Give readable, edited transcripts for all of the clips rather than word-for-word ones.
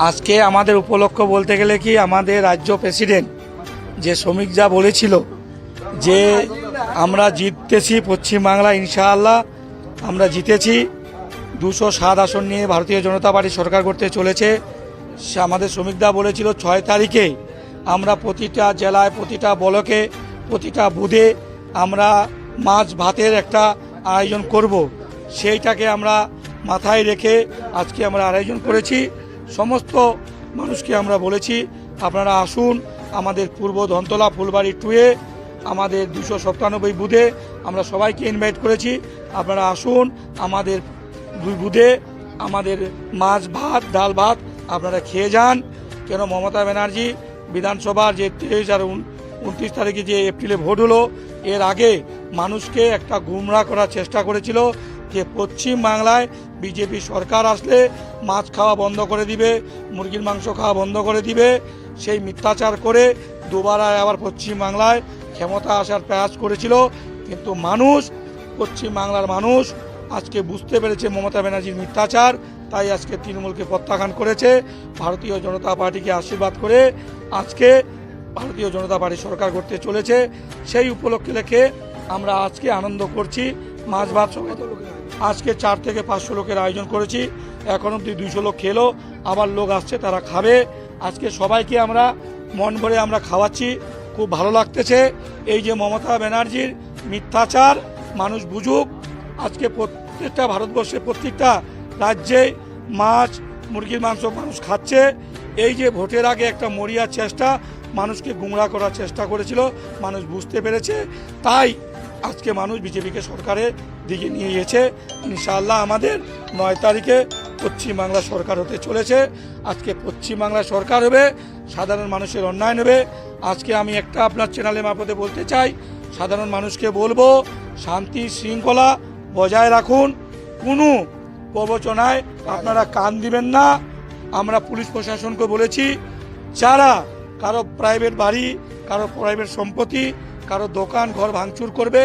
আজকে আমাদের উপলক্ষ বলতে গেলে কি আমাদের রাজ্য প্রেসিডেন্ট যে শ্রমিক যা বলেছিল যে আমরা জিততেছি পশ্চিমবাংলা, ইনশাআল্লাহ আমরা জিতেছি। 207 আসন নিয়ে ভারতীয় জনতা পার্টি সরকার করতে চলেছে। সে আমাদের শ্রমিকদা বলেছিল 6 তারিখে আমরা প্রতিটা জেলায়, প্রতিটা ব্লকে, প্রতিটা বুথে আমরা মাছ ভাতের একটা আয়োজন করব। সেইটাকে আমরা মাথায় রেখে আজকে আমরা আয়োজন করেছি। সমস্ত মানুষকে আমরা বলেছি আপনারা আসুন আমাদের পূর্ব ধনতলা ফুলবাড়ি 2-এ আমাদের 297 বুথে আমরা সবাইকে ইনভাইট করেছি। আপনারা আসুন আমাদের 2 বুথে আমাদের মাছ ভাত ডাল ভাত আপনারা খেয়ে যান। কেন মমতা ব্যানার্জি বিধানসভার যে 23 আর 29 তারিখে যে এপ্রিলে ভোট হলো, এর আগে মানুষকে একটা গুমরাহ করার চেষ্টা করেছিল যে পশ্চিম বাংলায় বিজেপি সরকার আসলে মাছ খাওয়া বন্ধ করে দিবে, মুরগির মাংস খাওয়া বন্ধ করে দিবে। সেই মিথ্যাচার করে দুবারা আবার পশ্চিম বাংলায় ক্ষমতা আসার প্রয়াস করেছিল। কিন্তু মানুষ, পশ্চিম বাংলার মানুষ আজকে বুঝতে পেরেছে মমতা ব্যানার্জির মিথ্যাচার, তাই আজকে তৃণমূলকে প্রত্যাখ্যান করেছে। ভারতীয় জনতা পার্টিকে আশীর্বাদ করে আজকে ভারতীয় জনতা পার্টি সরকার করতে চলেছে। সেই উপলক্ষে রেখে আমরা আজকে আনন্দ করছি। মাছ ভাত সবাই আজকে 4 থেকে 500 লোকের আয়োজন করেছি। এখন অব্দি 200 লোক খেলো, আবার লোক আসছে তারা খাবে। আজকে সবাইকে আমরা মন ভরে আমরা খাওয়াচ্ছি, খুব ভালো লাগতেছে। এই যে মমতা ব্যানার্জির মিথ্যাচার মানুষ বুঝুক। আজকে প্রত্যেকটা ভারতবর্ষের প্রত্যেকটা রাজ্যে মাছ মুরগির মাংস মানুষ খাচ্ছে। এই যে ভোটের আগে একটা মরিয়ার চেষ্টা, মানুষকে গুমরাহ করার চেষ্টা করেছিল, মানুষ বুঝতে পেরেছে। তাই আজকে মানুষ বিজেপিকে সরকারের দিকে নিয়ে গিয়েছে। ইনশাআল্লাহ আমাদের 9 তারিখে পশ্চিমবাংলা সরকার হতে চলেছে। আজকে পশ্চিমবাংলা সরকার হবে, সাধারণ মানুষের উন্নয়ন হবে। আজকে আমি একটা আপনার চ্যানেলের মারফতে বলতে চাই, সাধারণ মানুষকে বলবো শান্তি শৃঙ্খলা বজায় রাখুন, কোনো প্রবচনায় আপনারা কান দিবেন না। আমরা পুলিশ প্রশাসনকে বলেছি যারা কারো প্রাইভেট বাড়ি, কারো প্রাইভেট সম্পত্তি, কারো দোকান ঘর ভাঙচুর করবে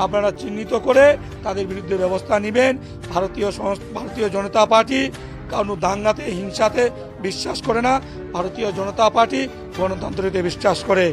আপনারা চিহ্নিত করে তাদের বিরুদ্ধে ব্যবস্থা নেবেন। ভারতীয় জনতা পার্টি কারণ দাঙ্গাতে হিংসাতে বিশ্বাস করে না। ভারতীয় জনতা পার্টি গণতন্ত্রতে বিশ্বাস করে।